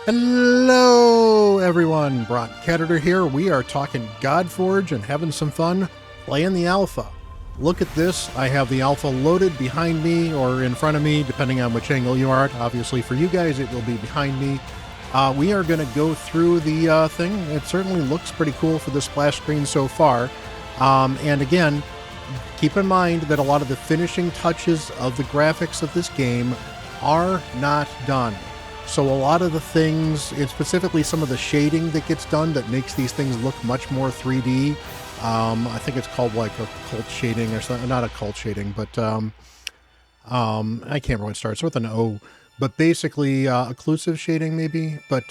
Hello, everyone. Bront here. We are talking Godforge and having some fun playing the alpha. Look at this. I have the alpha loaded behind me or in front of me, depending on which angle you are at. Obviously, for you guys, it will be behind me. We are going to go through the thing. It certainly looks pretty cool for the splash screen so far. And again, keep in mind that a lot of the finishing touches of the graphics of this game are not done. So a lot of the things, and specifically some of the shading that gets done that makes these things look much more 3D. I think it's called like occult shading or something. Not occult shading, but I can't remember what it starts with an O. But basically occlusive shading maybe. But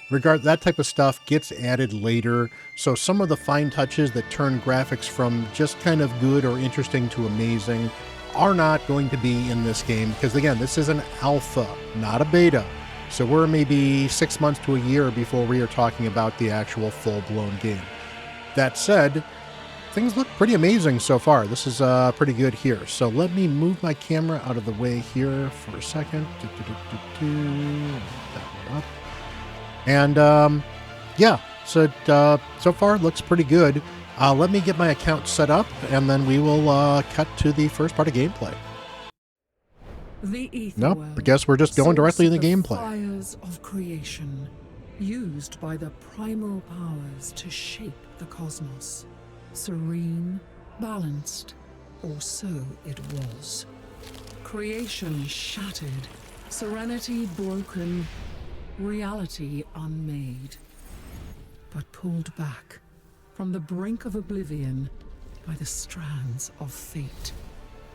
that type of stuff gets added later. So some of the fine touches that turn graphics from just kind of good or interesting to amazing are not going to be in this game. Because again, this is an alpha, not a beta. So we're maybe 6 months to a year before we are talking about the actual full-blown game. That said, things look pretty amazing so far. This is pretty good here. So let me move my camera out of the way here for a second. And yeah, so far it looks pretty good. Let me get my account set up, and then we will cut to the first part of gameplay. Nope, I guess we're just going directly in the gameplay. Fires of creation, used by the primal powers to shape the cosmos. Serene, balanced, or so it was. Creation shattered, serenity broken, reality unmade. But pulled back from the brink of oblivion by the strands of fate.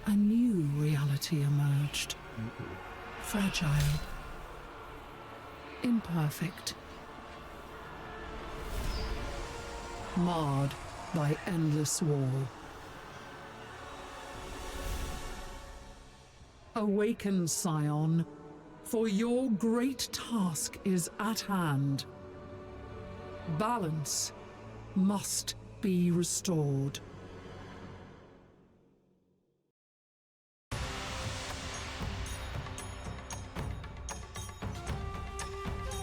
A new reality emerged. Fragile. Imperfect. Marred by endless war. Awaken, Scion, for your great task is at hand. Balance must be restored.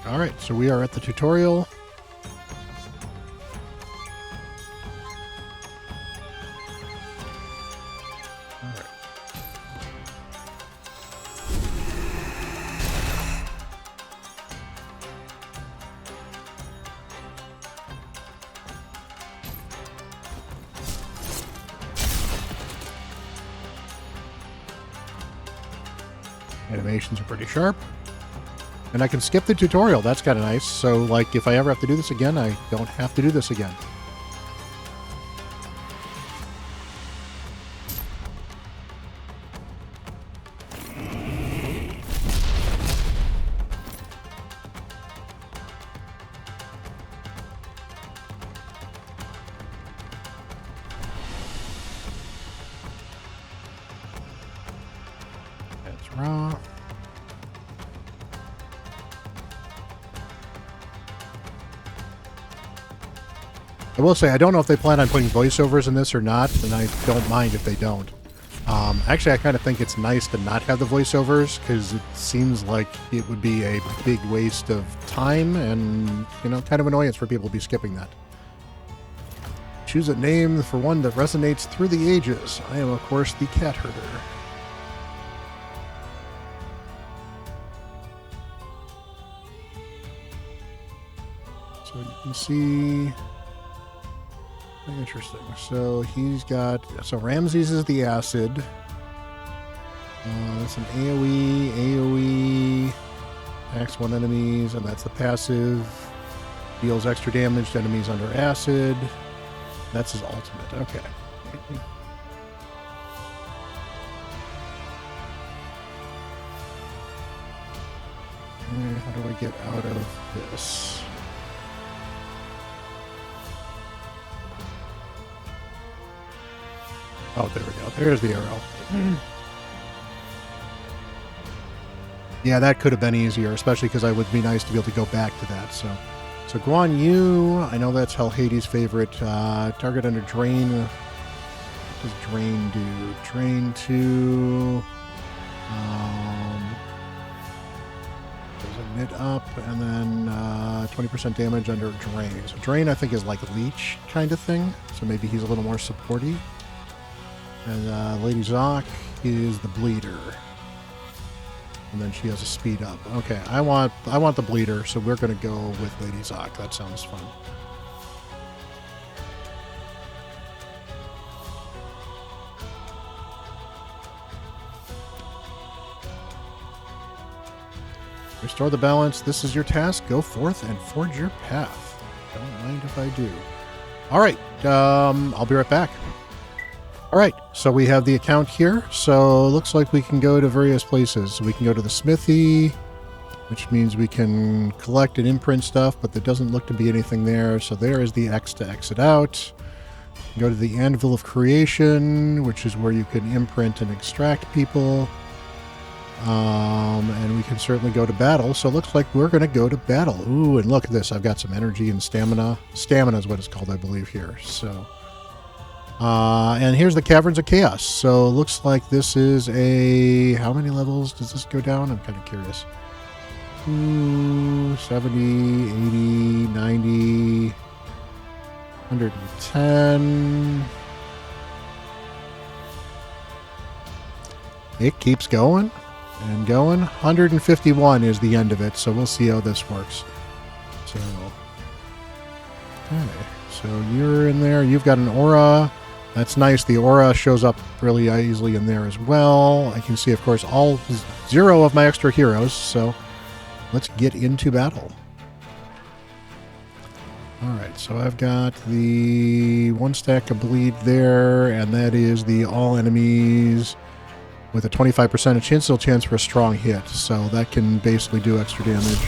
All right, so we are at the tutorial. All right. Animations are pretty sharp. And I can skip the tutorial. That's kind of nice. So, like, if I ever have to do this again, I don't have to do this again. That's raw. I will say, I don't know if they plan on putting voiceovers in this or not, and I don't mind if they don't. Actually, I kind of think it's nice to not have the voiceovers, because it seems like it would be a big waste of time and, you know, kind of annoyance for people to be skipping that. Choose a name for one that resonates through the ages. I am, of course, the cat herder. So you can see... Interesting. So he's got... So Ramses is the acid. That's an AoE. Attacks one enemies, and that's the passive. Deals extra damage to enemies under acid. That's his ultimate. Okay. How do I get out of this? Oh, there we go. There's the arrow. Yeah, that could have been easier, especially because I would be nice to be able to go back to that. So Guan Yu, I know that's Hell Hades' favorite. Target under drain. What does drain do? Drain to... doesn't knit up, and then 20% damage under drain. So drain, I think, is like leech kind of thing. So maybe he's a little more supporty. And Lady Zoc is the bleeder. And then she has a speed up. Okay, I want the bleeder, so we're going to go with Lady Zoc. That sounds fun. Restore the balance. This is your task. Go forth and forge your path. Don't mind if I do. All right. I'll be right back. All right. So we have the account here. So it looks like we can go to various places. We can go to the smithy, which means we can collect and imprint stuff, but there doesn't look to be anything there. So there is the X to exit out. Go to the Anvil of Creation, which is where you can imprint and extract people. And we can certainly go to battle. So it looks like we're going to go to battle. Ooh, and look at this. I've got some energy and stamina. Stamina is what it's called, I believe, here. So, and here's the Caverns of Chaos. So it looks like this is a... How many levels does this go down? I'm kind of curious. Ooh, 70, 80, 90, 110... It keeps going and going. 151 is the end of it, so we'll see how this works. So, okay. So you're in there. You've got an aura. That's nice. The aura shows up really easily in there as well. I can see, of course, all 0 of my extra heroes. So let's get into battle. All right, so I've got the 1 stack of bleed there, and that is the all enemies with a 25% chance for a strong hit. So that can basically do extra damage.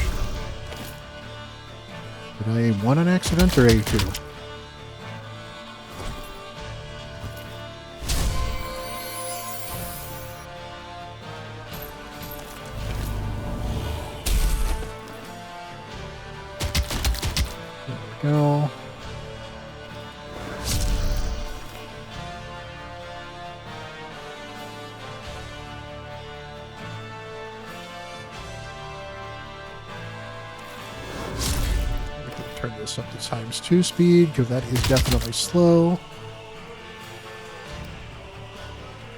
Did I A1 an accident or A2? There we go. Turn this up to ×2 speed, because that is definitely slow.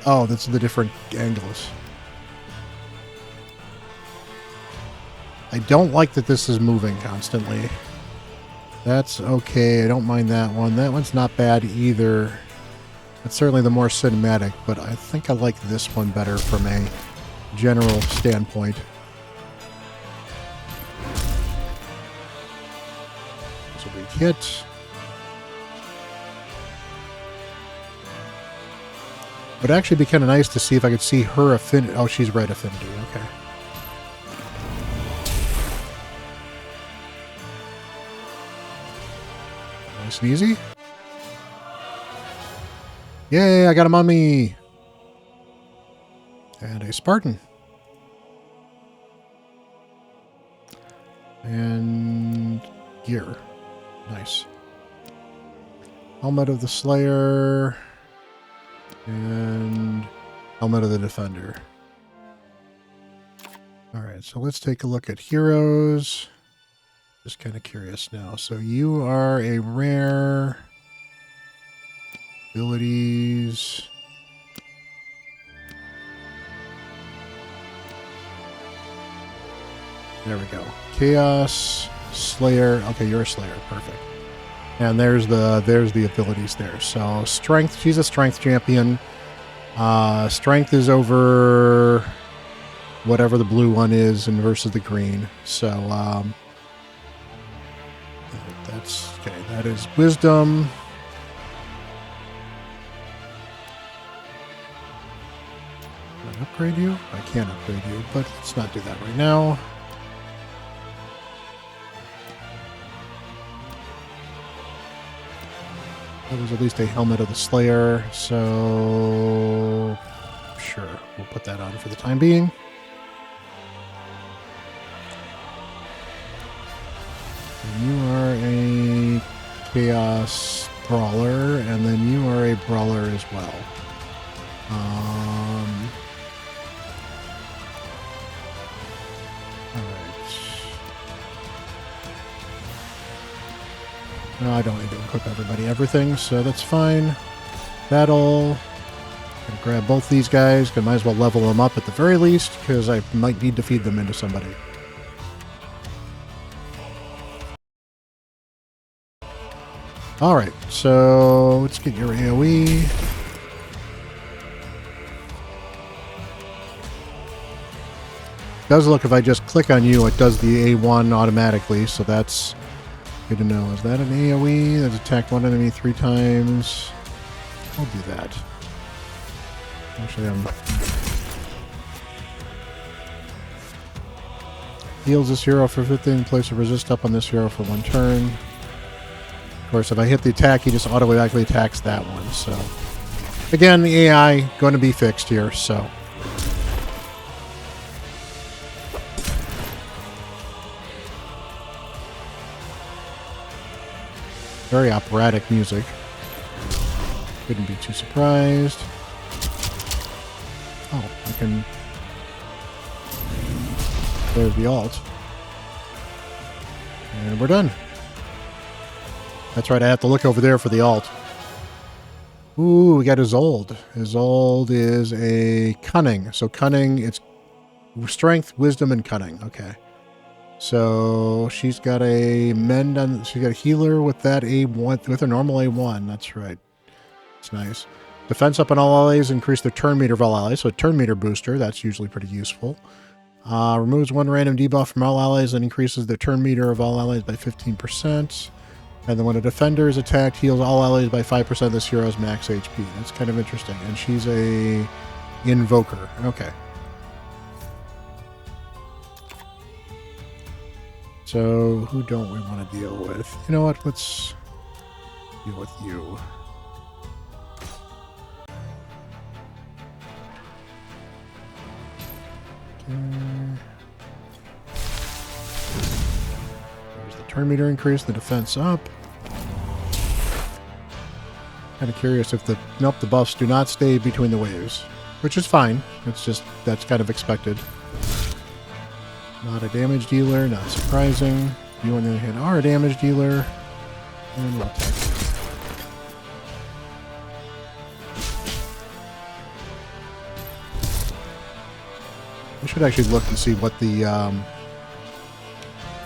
Oh, that's the different angles. I don't like that this is moving constantly. That's okay. I don't mind that one. That one's not bad either. It's certainly the more cinematic, but I think I like this one better from a general standpoint. Hit. Would actually be kind of nice to see if I could see her affinity. Oh, she's red affinity. Okay. Nice and easy. Yay, I got him on me. And a Spartan. And gear. Nice. Helmet of the Slayer. And Helmet of the Defender. Alright, so let's take a look at heroes. Just kind of curious now. So you are a rare. Abilities. There we go. Chaos. Slayer. Okay, you're a Slayer. Perfect. And there's the abilities there. So strength. She's a strength champion. Strength is over whatever the blue one is and versus the green. So that's okay. That is wisdom. Can I upgrade you? I can't upgrade you, but let's not do that right now. That was at least a Helmet of the Slayer, so sure, we'll put that on for the time being. And you are a Chaos Brawler, and then you are a Brawler as well. Alright. No, I don't need to equip everything, so that's fine. Battle. Gonna grab both these guys. Might as well level them up at the very least, because I might need to feed them into somebody. Alright, so let's get your AoE. Does look, if I just click on you, it does the A1 automatically, so that's good to know. Is that an AoE? That's attacked one enemy 3 times. I'll do that. Actually, heals this hero for 15, place a resist up on this hero for 1 turn. Of course, if I hit the attack, he just automatically attacks that one, so. Again, the AI going to be fixed here, so. Very operatic music. Couldn't be too surprised. Oh, I can... There's the alt. And we're done. That's right, I have to look over there for the alt. Ooh, we got Isolde. Isolde is a cunning. So cunning, it's strength, wisdom, and cunning. Okay. So she's got a mend on. She's got a healer with that A1 with a normal A1. That's right. It's nice. Defense up on all allies, increase the turn meter of all allies. So a turn meter booster. That's usually pretty useful. Removes 1 random debuff from all allies and increases the turn meter of all allies by 15%. And then when a defender is attacked, heals all allies by 5% of this hero's max HP. That's kind of interesting. And she's a invoker. Okay. So, who don't we want to deal with? You know what? Let's deal with you. Okay. There's the turn meter increase, the defense up. Kind of curious if the... Nope, the buffs do not stay between the waves. Which is fine. It's just, that's kind of expected. Not a damage dealer, not surprising. You on the other hand are a damage dealer. And we'll attack you. We should actually look and see what the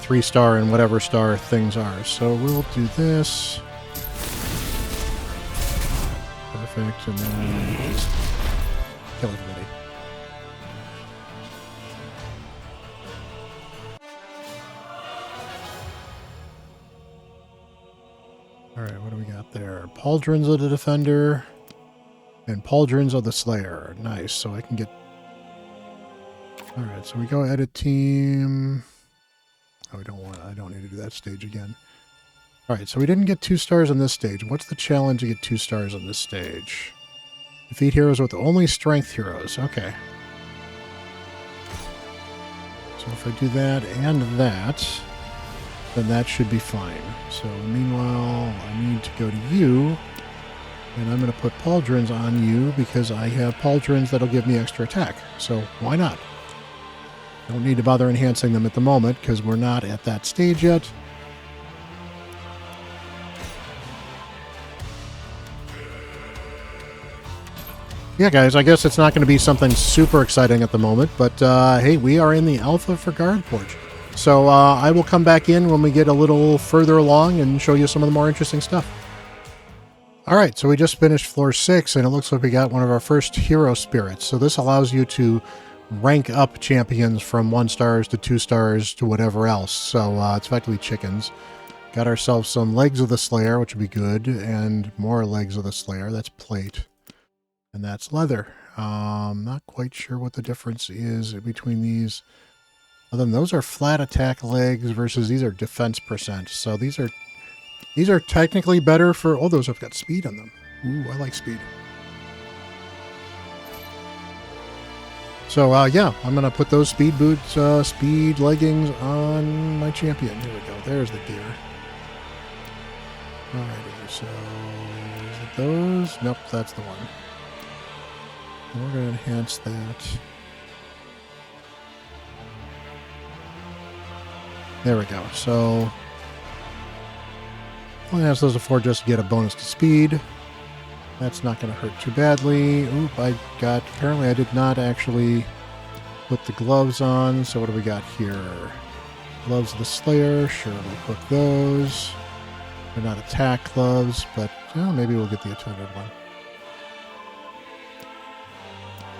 3-star and whatever star things are. So we'll do this. Perfect, and then just kill everybody. Alright, what do we got there? Pauldrons of the Defender and Pauldrons of the Slayer. Nice, so I can get... Alright, so we go edit team. Oh, I don't need to do that stage again. Alright, so we didn't get 2 stars on this stage. What's the challenge to get 2 stars on this stage? Defeat heroes with only strength heroes. Okay. So if I do that and that, then that should be fine. So meanwhile, I need to go to you, and I'm going to put Pauldrons on you because I have Pauldrons that'll give me extra attack. So why not? Don't need to bother enhancing them at the moment because we're not at that stage yet. Yeah, guys, I guess it's not going to be something super exciting at the moment, but hey, we are in the alpha for Godforge. So I will come back in when we get a little further along and show you some of the more interesting stuff. Alright, so we just finished floor 6, and it looks like we got one of our first hero spirits. So this allows you to rank up champions from 1 stars to 2 stars to whatever else. So it's effectively chickens. Got ourselves some legs of the Slayer, which would be good, and more legs of the Slayer. That's plate. And that's leather. Not quite sure what the difference is between these. Other than those are flat attack legs versus these are defense percent. So these are technically better for... Oh, those have got speed on them. Ooh, I like speed. So, yeah, I'm going to put those speed boots, speed leggings on my champion. Here we go. There's the deer. Alrighty, so... Is it those? Nope, that's the one. And we're going to enhance that. There we go. So, Only has those afford just to get a bonus to speed. That's not going to hurt too badly. Oop, apparently I did not actually put the gloves on. So what do we got here? Gloves of the Slayer. Sure, we'll put those. They're not attack gloves, but maybe we'll get the attended one.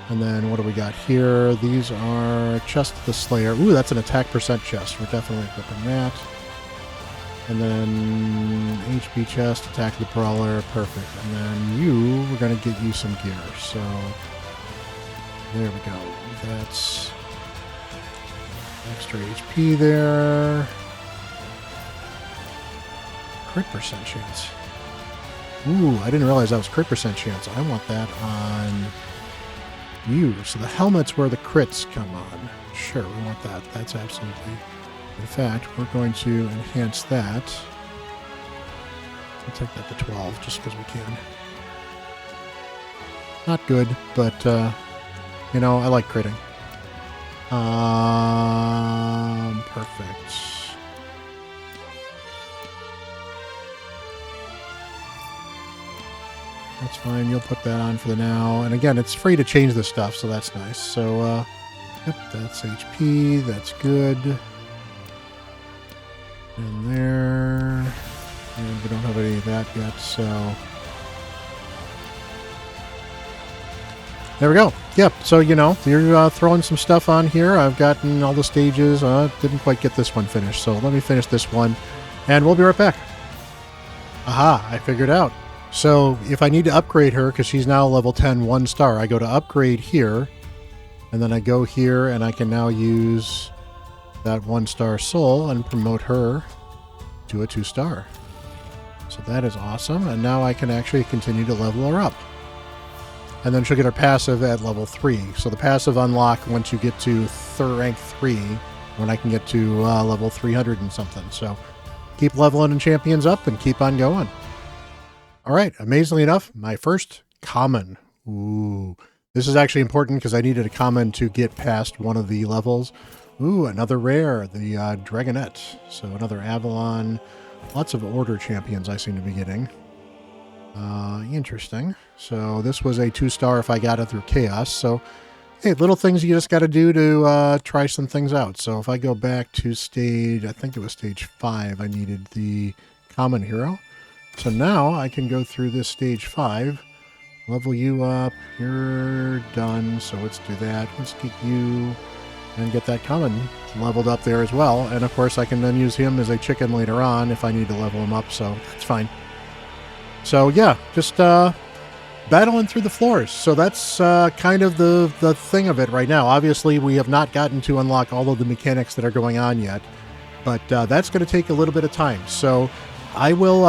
And then what do we got here? These are Chest of the Slayer. Ooh, that's an attack percent chest. We're definitely equipping that. And then HP chest, attack of the Brawler, perfect. And then we're going to get you some gear. So there we go. That's extra HP there. Crit percent chance. Ooh, I didn't realize that was crit percent chance. I want that on you. So the helmet's where the crits come on. Sure, we want that. That's absolutely... In fact, we're going to enhance that. I'll take that to 12 just because we can. Not good, but, I like critting. Perfect. That's fine. You'll put that on for the now. And again, it's free to change the stuff, so that's nice. So, yep, that's HP. That's good. And there. And we don't have any of that yet, so. There we go. Yep, so, you're throwing some stuff on here. I've gotten all the stages. Didn't quite get this one finished, so let me finish this one. And we'll be right back. Aha, I figured out. So if I need to upgrade her, because she's now level 10, 1 star, I go to upgrade here, and then I go here, and I can now use that 1 star soul and promote her to a 2 star. So that is awesome, and now I can actually continue to level her up. And then she'll get her passive at level 3. So the passive unlock once you get to rank 3, when I can get to level 300 and something. So keep leveling and champions up and keep on going. All right, amazingly enough, my first common. Ooh, this is actually important because I needed a common to get past one of the levels. Ooh, another rare, the Dragonette. So another Avalon. Lots of order champions I seem to be getting. Interesting. So this was a 2 star if I got it through Chaos. So, hey, little things you just got to do to try some things out. So if I go back to stage, I think it was stage 5, I needed the common hero. So now I can go through this stage 5, level you up, you're done, so let's do that. Let's get you and get that common leveled up there as well. And of course I can then use him as a chicken later on if I need to level him up, so that's fine. So yeah, just battling through the floors. So that's kind of the thing of it right now. Obviously we have not gotten to unlock all of the mechanics that are going on yet, but that's going to take a little bit of time. So I will,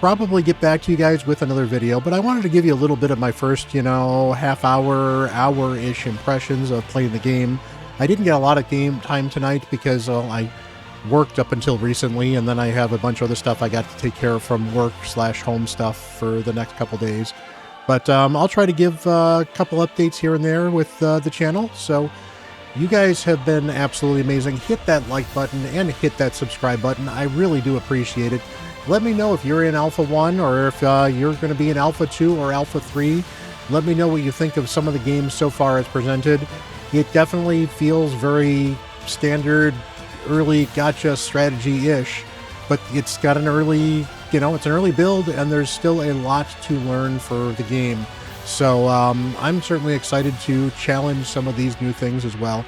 probably get back to you guys with another video, but I wanted to give you a little bit of my first, half hour, hour-ish impressions of playing the game. I didn't get a lot of game time tonight because I worked up until recently, and then I have a bunch of other stuff I got to take care of from work/home stuff for the next couple days. But I'll try to give a couple updates here and there with the channel, so you guys have been absolutely amazing. Hit that like button and hit that subscribe button. I really do appreciate it. Let me know if you're in Alpha 1 or if you're going to be in Alpha 2 or Alpha 3. Let me know what you think of some of the games so far as presented. It definitely feels very standard, early gotcha strategy-ish, but it's got an early, it's an early build and there's still a lot to learn for the game. So I'm certainly excited to challenge some of these new things as well.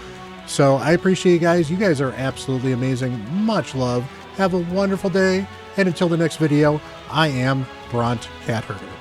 So I appreciate you guys. You guys are absolutely amazing. Much love. Have a wonderful day. And until the next video, I am Bront Cat Herder.